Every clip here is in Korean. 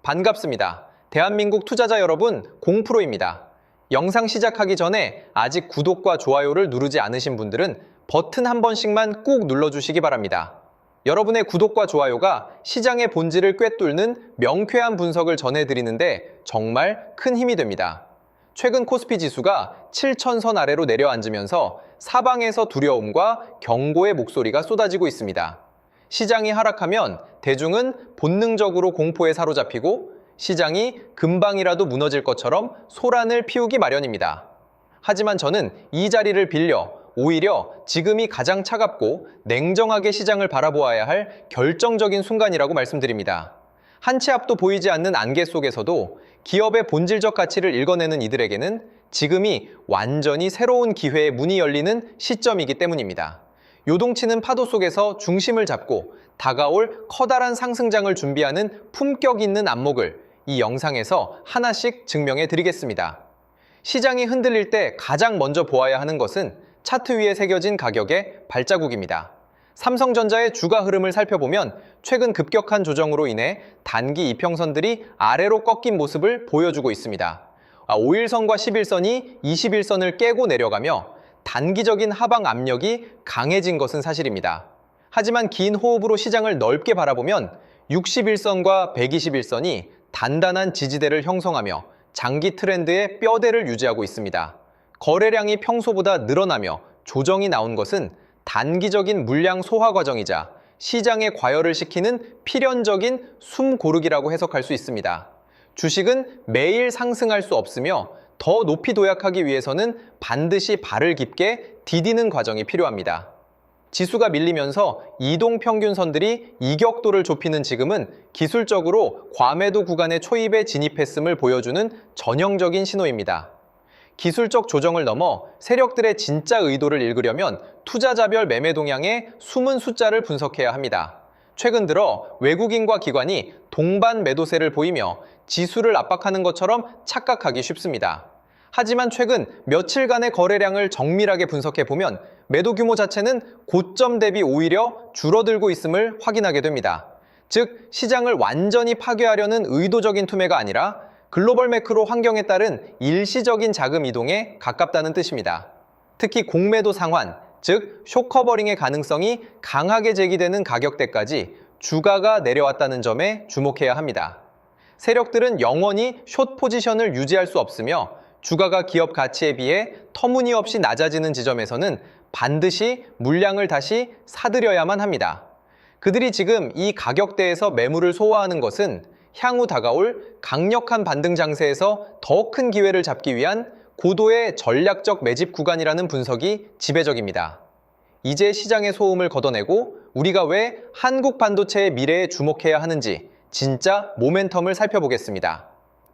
반갑습니다. 대한민국 투자자 여러분, 공프로입니다. 영상 시작하기 전에 아직 구독과 좋아요를 누르지 않으신 분들은 버튼 한 번씩만 꾹 눌러주시기 바랍니다. 여러분의 구독과 좋아요가 시장의 본질을 꿰뚫는 명쾌한 분석을 전해드리는데 정말 큰 힘이 됩니다. 최근 코스피 지수가 7,000선 아래로 내려앉으면서 사방에서 두려움과 경고의 목소리가 쏟아지고 있습니다. 시장이 하락하면 대중은 본능적으로 공포에 사로잡히고 시장이 금방이라도 무너질 것처럼 소란을 피우기 마련입니다. 하지만 저는 이 자리를 빌려 오히려 지금이 가장 차갑고 냉정하게 시장을 바라보아야 할 결정적인 순간이라고 말씀드립니다. 한 치 앞도 보이지 않는 안개 속에서도 기업의 본질적 가치를 읽어내는 이들에게는 지금이 완전히 새로운 기회의 문이 열리는 시점이기 때문입니다. 요동치는 파도 속에서 중심을 잡고 다가올 커다란 상승장을 준비하는 품격 있는 안목을 이 영상에서 하나씩 증명해 드리겠습니다. 시장이 흔들릴 때 가장 먼저 보아야 하는 것은 차트 위에 새겨진 가격의 발자국입니다. 삼성전자의 주가 흐름을 살펴보면 최근 급격한 조정으로 인해 단기 이평선들이 아래로 꺾인 모습을 보여주고 있습니다. 5일선과 11선이 21선을 깨고 내려가며 단기적인 하방 압력이 강해진 것은 사실입니다. 하지만 긴 호흡으로 시장을 넓게 바라보면 61선과 121선이 단단한 지지대를 형성하며 장기 트렌드의 뼈대를 유지하고 있습니다. 거래량이 평소보다 늘어나며 조정이 나온 것은 단기적인 물량 소화 과정이자 시장의 과열을 시키는 필연적인 숨 고르기라고 해석할 수 있습니다. 주식은 매일 상승할 수 없으며 더 높이 도약하기 위해서는 반드시 발을 깊게 디디는 과정이 필요합니다. 지수가 밀리면서 이동평균선들이 이격도를 좁히는 지금은 기술적으로 과매도 구간의 초입에 진입했음을 보여주는 전형적인 신호입니다. 기술적 조정을 넘어 세력들의 진짜 의도를 읽으려면 투자자별 매매 동향의 숨은 숫자를 분석해야 합니다. 최근 들어 외국인과 기관이 동반 매도세를 보이며 지수를 압박하는 것처럼 착각하기 쉽습니다. 하지만 최근 며칠간의 거래량을 정밀하게 분석해보면 매도 규모 자체는 고점 대비 오히려 줄어들고 있음을 확인하게 됩니다. 즉, 시장을 완전히 파괴하려는 의도적인 투매가 아니라 글로벌 매크로 환경에 따른 일시적인 자금 이동에 가깝다는 뜻입니다. 특히 공매도 상환, 즉 숏커버링의 가능성이 강하게 제기되는 가격대까지 주가가 내려왔다는 점에 주목해야 합니다. 세력들은 영원히 숏 포지션을 유지할 수 없으며 주가가 기업 가치에 비해 터무니없이 낮아지는 지점에서는 반드시 물량을 다시 사들여야만 합니다. 그들이 지금 이 가격대에서 매물을 소화하는 것은 향후 다가올 강력한 반등 장세에서 더 큰 기회를 잡기 위한 고도의 전략적 매집 구간이라는 분석이 지배적입니다. 이제 시장의 소음을 걷어내고 우리가 왜 한국 반도체의 미래에 주목해야 하는지 진짜 모멘텀을 살펴보겠습니다.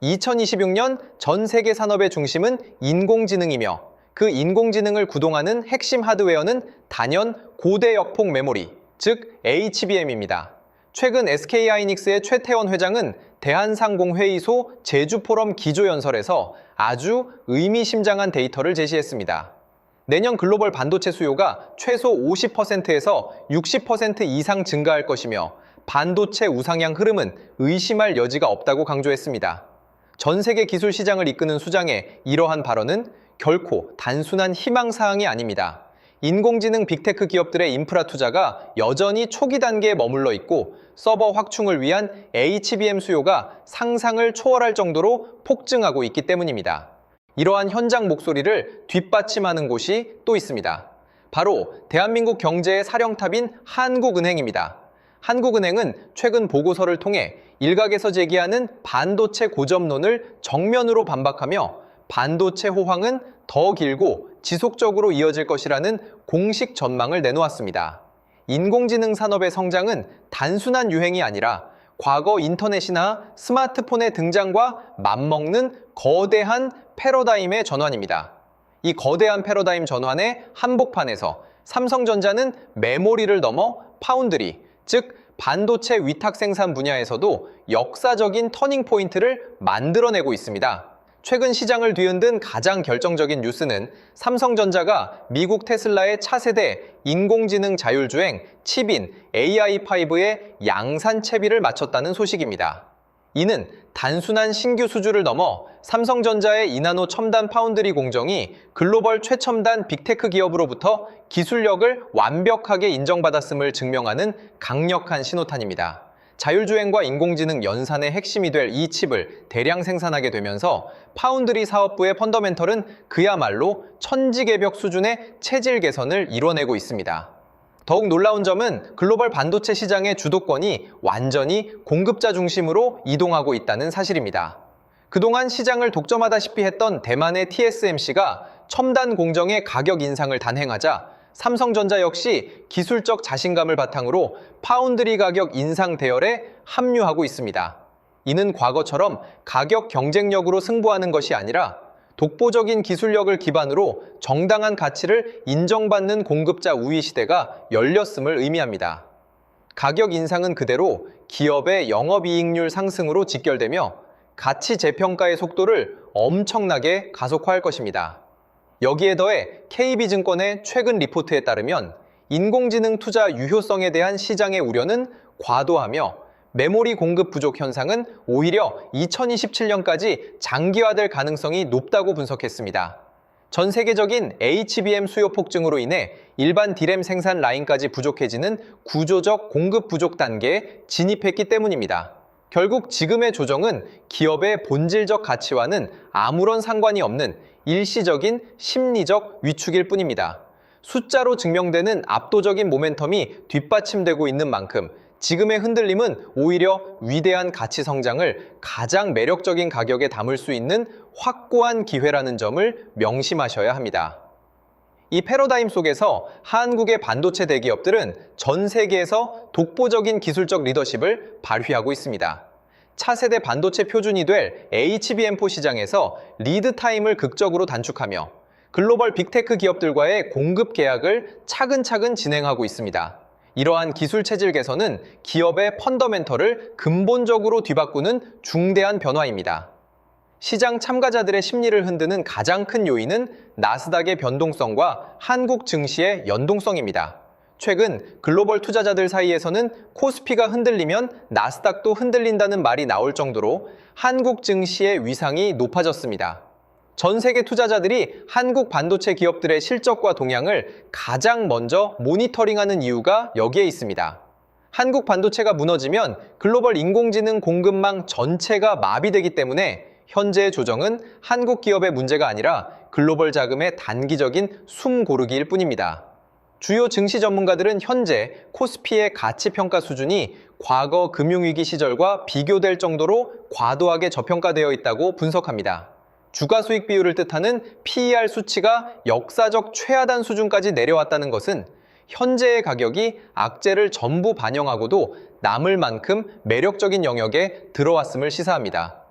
2026년 전 세계 산업의 중심은 인공지능이며 그 인공지능을 구동하는 핵심 하드웨어는 단연 고대 역폭 메모리, 즉 HBM입니다. 최근 SK하이닉스의 최태원 회장은 대한상공회의소 제주포럼 기조연설에서 아주 의미심장한 데이터를 제시했습니다. 내년 글로벌 반도체 수요가 최소 50%에서 60% 이상 증가할 것이며 반도체 우상향 흐름은 의심할 여지가 없다고 강조했습니다. 전 세계 기술 시장을 이끄는 수장의 이러한 발언은 결코 단순한 희망사항이 아닙니다. 인공지능 빅테크 기업들의 인프라 투자가 여전히 초기 단계에 머물러 있고 서버 확충을 위한 HBM 수요가 상상을 초월할 정도로 폭증하고 있기 때문입니다. 이러한 현장 목소리를 뒷받침하는 곳이 또 있습니다. 바로 대한민국 경제의 사령탑인 한국은행입니다. 한국은행은 최근 보고서를 통해 일각에서 제기하는 반도체 고점론을 정면으로 반박하며 반도체 호황은 더 길고 지속적으로 이어질 것이라는 공식 전망을 내놓았습니다. 인공지능 산업의 성장은 단순한 유행이 아니라 과거 인터넷이나 스마트폰의 등장과 맞먹는 거대한 패러다임의 전환입니다. 이 거대한 패러다임 전환의 한복판에서 삼성전자는 메모리를 넘어 파운드리, 즉 반도체 위탁 생산 분야에서도 역사적인 터닝포인트를 만들어내고 있습니다. 최근 시장을 뒤흔든 가장 결정적인 뉴스는 삼성전자가 미국 테슬라의 차세대 인공지능 자율주행 칩인 AI5의 양산 채비를 마쳤다는 소식입니다. 이는 단순한 신규 수주를 넘어 삼성전자의 이나노 첨단 파운드리 공정이 글로벌 최첨단 빅테크 기업으로부터 기술력을 완벽하게 인정받았음을 증명하는 강력한 신호탄입니다. 자율주행과 인공지능 연산의 핵심이 될 이 칩을 대량 생산하게 되면서 파운드리 사업부의 펀더멘털은 그야말로 천지개벽 수준의 체질 개선을 이뤄내고 있습니다. 더욱 놀라운 점은 글로벌 반도체 시장의 주도권이 완전히 공급자 중심으로 이동하고 있다는 사실입니다. 그동안 시장을 독점하다시피 했던 대만의 TSMC가 첨단 공정의 가격 인상을 단행하자 삼성전자 역시 기술적 자신감을 바탕으로 파운드리 가격 인상 대열에 합류하고 있습니다. 이는 과거처럼 가격 경쟁력으로 승부하는 것이 아니라 독보적인 기술력을 기반으로 정당한 가치를 인정받는 공급자 우위 시대가 열렸음을 의미합니다. 가격 인상은 그대로 기업의 영업이익률 상승으로 직결되며 가치 재평가의 속도를 엄청나게 가속화할 것입니다. 여기에 더해 KB증권의 최근 리포트에 따르면 인공지능 투자 유효성에 대한 시장의 우려는 과도하며 메모리 공급 부족 현상은 오히려 2027년까지 장기화될 가능성이 높다고 분석했습니다. 전 세계적인 HBM 수요 폭증으로 인해 일반 D램 생산 라인까지 부족해지는 구조적 공급 부족 단계에 진입했기 때문입니다. 결국 지금의 조정은 기업의 본질적 가치와는 아무런 상관이 없는 일시적인 심리적 위축일 뿐입니다. 숫자로 증명되는 압도적인 모멘텀이 뒷받침되고 있는 만큼 지금의 흔들림은 오히려 위대한 가치 성장을 가장 매력적인 가격에 담을 수 있는 확고한 기회라는 점을 명심하셔야 합니다. 이 패러다임 속에서 한국의 반도체 대기업들은 전 세계에서 독보적인 기술적 리더십을 발휘하고 있습니다. 차세대 반도체 표준이 될 HBM4 시장에서 리드 타임을 극적으로 단축하며 글로벌 빅테크 기업들과의 공급 계약을 차근차근 진행하고 있습니다. 이러한 기술 체질 개선은 기업의 펀더멘털을 근본적으로 뒤바꾸는 중대한 변화입니다. 시장 참가자들의 심리를 흔드는 가장 큰 요인은 나스닥의 변동성과 한국 증시의 연동성입니다. 최근 글로벌 투자자들 사이에서는 코스피가 흔들리면 나스닥도 흔들린다는 말이 나올 정도로 한국 증시의 위상이 높아졌습니다. 전 세계 투자자들이 한국 반도체 기업들의 실적과 동향을 가장 먼저 모니터링하는 이유가 여기에 있습니다. 한국 반도체가 무너지면 글로벌 인공지능 공급망 전체가 마비되기 때문에 현재의 조정은 한국 기업의 문제가 아니라 글로벌 자금의 단기적인 숨 고르기일 뿐입니다. 주요 증시 전문가들은 현재 코스피의 가치 평가 수준이 과거 금융위기 시절과 비교될 정도로 과도하게 저평가되어 있다고 분석합니다. 주가 수익 비율을 뜻하는 PER 수치가 역사적 최하단 수준까지 내려왔다는 것은 현재의 가격이 악재를 전부 반영하고도 남을 만큼 매력적인 영역에 들어왔음을 시사합니다.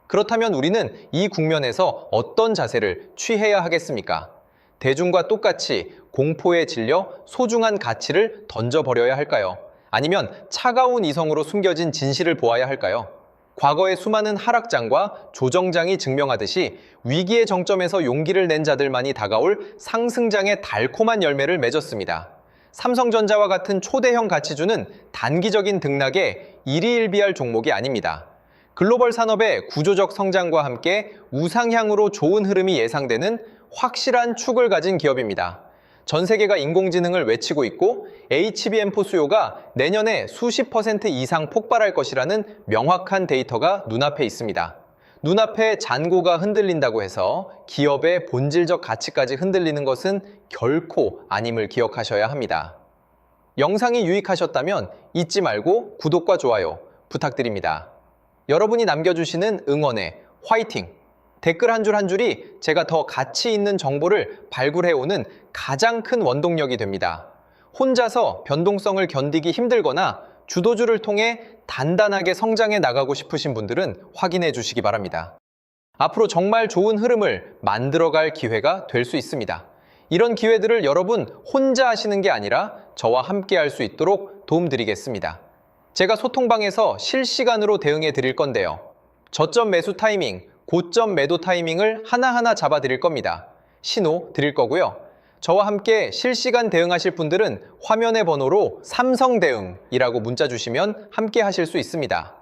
그렇다면 우리는 이 국면에서 어떤 자세를 취해야 하겠습니까? 대중과 똑같이 공포에 질려 소중한 가치를 던져버려야 할까요? 아니면 차가운 이성으로 숨겨진 진실을 보아야 할까요? 과거의 수많은 하락장과 조정장이 증명하듯이 위기의 정점에서 용기를 낸 자들만이 다가올 상승장의 달콤한 열매를 맺었습니다. 삼성전자와 같은 초대형 가치주는 단기적인 등락에 일희일비할 종목이 아닙니다. 글로벌 산업의 구조적 성장과 함께 우상향으로 좋은 흐름이 예상되는 확실한 축을 가진 기업입니다. 전 세계가 인공지능을 외치고 있고 HBM4 수요가 내년에 수십 % 이상 폭발할 것이라는 명확한 데이터가 눈앞에 있습니다. 눈앞에 잔고가 흔들린다고 해서 기업의 본질적 가치까지 흔들리는 것은 결코 아님을 기억하셔야 합니다. 영상이 유익하셨다면 잊지 말고 구독과 좋아요 부탁드립니다. 여러분이 남겨주시는 응원의 화이팅! 댓글 한 줄 한 줄이 제가 더 가치 있는 정보를 발굴해오는 가장 큰 원동력이 됩니다. 혼자서 변동성을 견디기 힘들거나 주도주를 통해 단단하게 성장해 나가고 싶으신 분들은 확인해 주시기 바랍니다. 앞으로 정말 좋은 흐름을 만들어갈 기회가 될 수 있습니다. 이런 기회들을 여러분 혼자 하시는 게 아니라 저와 함께 할 수 있도록 도움드리겠습니다. 제가 소통방에서 실시간으로 대응해 드릴 건데요. 저점 매수 타이밍, 고점 매도 타이밍을 하나하나 잡아 드릴 겁니다. 신호 드릴 거고요. 저와 함께 실시간 대응하실 분들은 화면의 번호로 삼성대응이라고 문자 주시면 함께 하실 수 있습니다.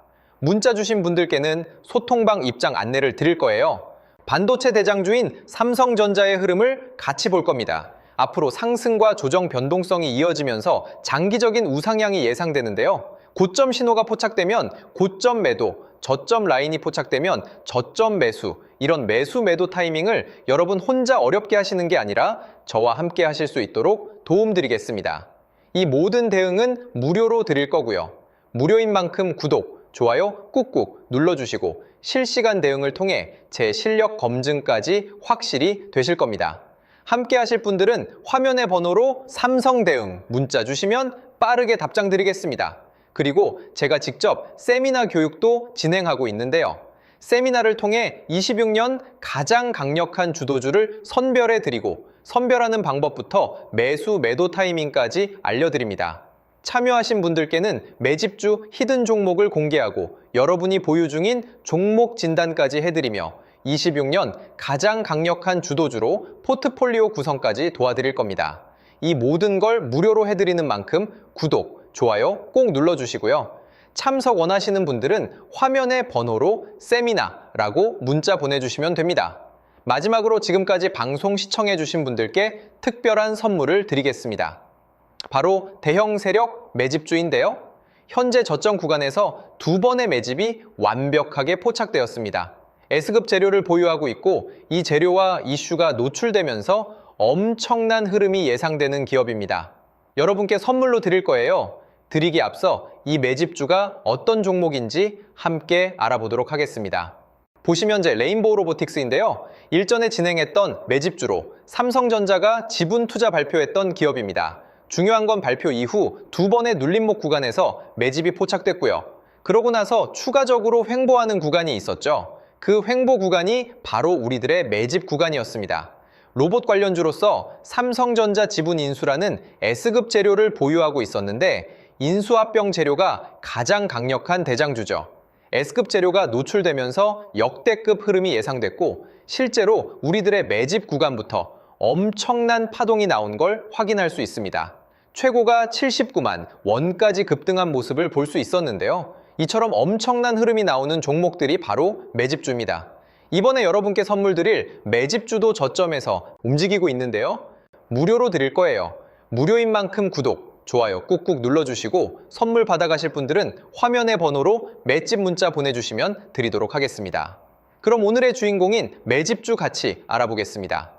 문자 주신 분들께는 소통방 입장 안내를 드릴 거예요. 반도체 대장주인 삼성전자의 흐름을 같이 볼 겁니다. 앞으로 상승과 조정 변동성이 이어지면서 장기적인 우상향이 예상되는데요. 고점 신호가 포착되면 고점 매도, 저점 라인이 포착되면 저점 매수, 이런 매수 매도 타이밍을 여러분 혼자 어렵게 하시는 게 아니라 저와 함께 하실 수 있도록 도움드리겠습니다. 이 모든 대응은 무료로 드릴 거고요. 무료인 만큼 구독, 좋아요 꾹꾹 눌러주시고 실시간 대응을 통해 제 실력 검증까지 확실히 되실 겁니다. 함께 하실 분들은 화면의 번호로 삼성대응 문자 주시면 빠르게 답장 드리겠습니다. 그리고 제가 직접 세미나 교육도 진행하고 있는데요. 세미나를 통해 26년 가장 강력한 주도주를 선별해 드리고 선별하는 방법부터 매수 매도 타이밍까지 알려드립니다. 참여하신 분들께는 매집주 히든 종목을 공개하고 여러분이 보유 중인 종목 진단까지 해드리며 26년 가장 강력한 주도주로 포트폴리오 구성까지 도와드릴 겁니다. 이 모든 걸 무료로 해드리는 만큼 구독, 좋아요 꼭 눌러주시고요. 참석 원하시는 분들은 화면의 번호로 세미나라고 문자 보내주시면 됩니다. 마지막으로 지금까지 방송 시청해주신 분들께 특별한 선물을 드리겠습니다. 바로 대형 세력 매집주인데요. 현재 저점 구간에서 두 번의 매집이 완벽하게 포착되었습니다. S급 재료를 보유하고 있고 이 재료와 이슈가 노출되면서 엄청난 흐름이 예상되는 기업입니다. 여러분께 선물로 드릴 거예요. 드리기 앞서 이 매집주가 어떤 종목인지 함께 알아보도록 하겠습니다. 보시면 현재 레인보우 로보틱스인데요. 일전에 진행했던 매집주로 삼성전자가 지분 투자 발표했던 기업입니다. 중요한 건 발표 이후 두 번의 눌림목 구간에서 매집이 포착됐고요. 그러고 나서 추가적으로 횡보하는 구간이 있었죠. 그 횡보 구간이 바로 우리들의 매집 구간이었습니다. 로봇 관련주로서 삼성전자 지분 인수라는 S급 재료를 보유하고 있었는데 인수합병 재료가 가장 강력한 대장주죠. S급 재료가 노출되면서 역대급 흐름이 예상됐고 실제로 우리들의 매집 구간부터 엄청난 파동이 나온 걸 확인할 수 있습니다. 최고가 79만 원까지 급등한 모습을 볼 수 있었는데요. 이처럼 엄청난 흐름이 나오는 종목들이 바로 매집주입니다. 이번에 여러분께 선물 드릴 매집주도 저점에서 움직이고 있는데요. 무료로 드릴 거예요. 무료인 만큼 구독, 좋아요 꾹꾹 눌러주시고 선물 받아가실 분들은 화면의 번호로 맷집 문자 보내주시면 드리도록 하겠습니다. 그럼 오늘의 주인공인 매집주 같이 알아보겠습니다.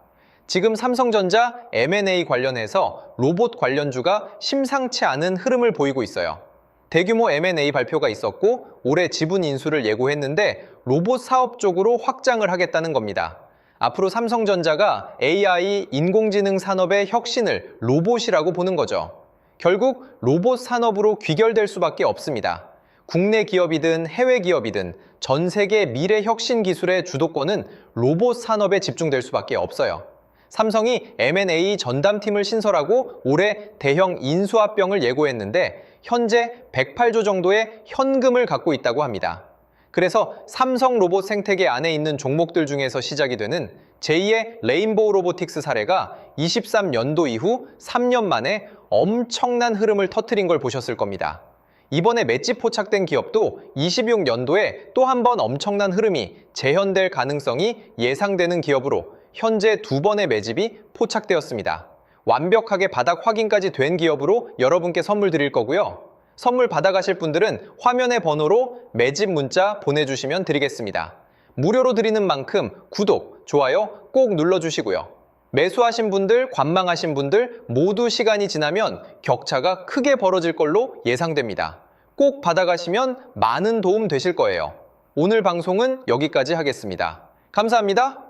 지금 삼성전자 M&A 관련해서 로봇 관련주가 심상치 않은 흐름을 보이고 있어요. 대규모 M&A 발표가 있었고 올해 지분 인수를 예고했는데 로봇 사업 쪽으로 확장을 하겠다는 겁니다. 앞으로 삼성전자가 AI, 인공지능 산업의 혁신을 로봇이라고 보는 거죠. 결국 로봇 산업으로 귀결될 수밖에 없습니다. 국내 기업이든 해외 기업이든 전 세계 미래 혁신 기술의 주도권은 로봇 산업에 집중될 수밖에 없어요. 삼성이 M&A 전담팀을 신설하고 올해 대형 인수합병을 예고했는데 현재 108조 정도의 현금을 갖고 있다고 합니다. 그래서 삼성 로봇 생태계 안에 있는 종목들 중에서 시작이 되는 제2의 레인보우 로보틱스 사례가 23년도 이후 3년 만에 엄청난 흐름을 터뜨린 걸 보셨을 겁니다. 이번에 맷집 포착된 기업도 26년도에 또 한 번 엄청난 흐름이 재현될 가능성이 예상되는 기업으로 현재 두 번의 매집이 포착되었습니다. 완벽하게 바닥 확인까지 된 기업으로 여러분께 선물 드릴 거고요. 선물 받아가실 분들은 화면의 번호로 매집 문자 보내주시면 드리겠습니다. 무료로 드리는 만큼 구독, 좋아요 꼭 눌러주시고요. 매수하신 분들, 관망하신 분들 모두 시간이 지나면 격차가 크게 벌어질 걸로 예상됩니다. 꼭 받아가시면 많은 도움 되실 거예요. 오늘 방송은 여기까지 하겠습니다. 감사합니다.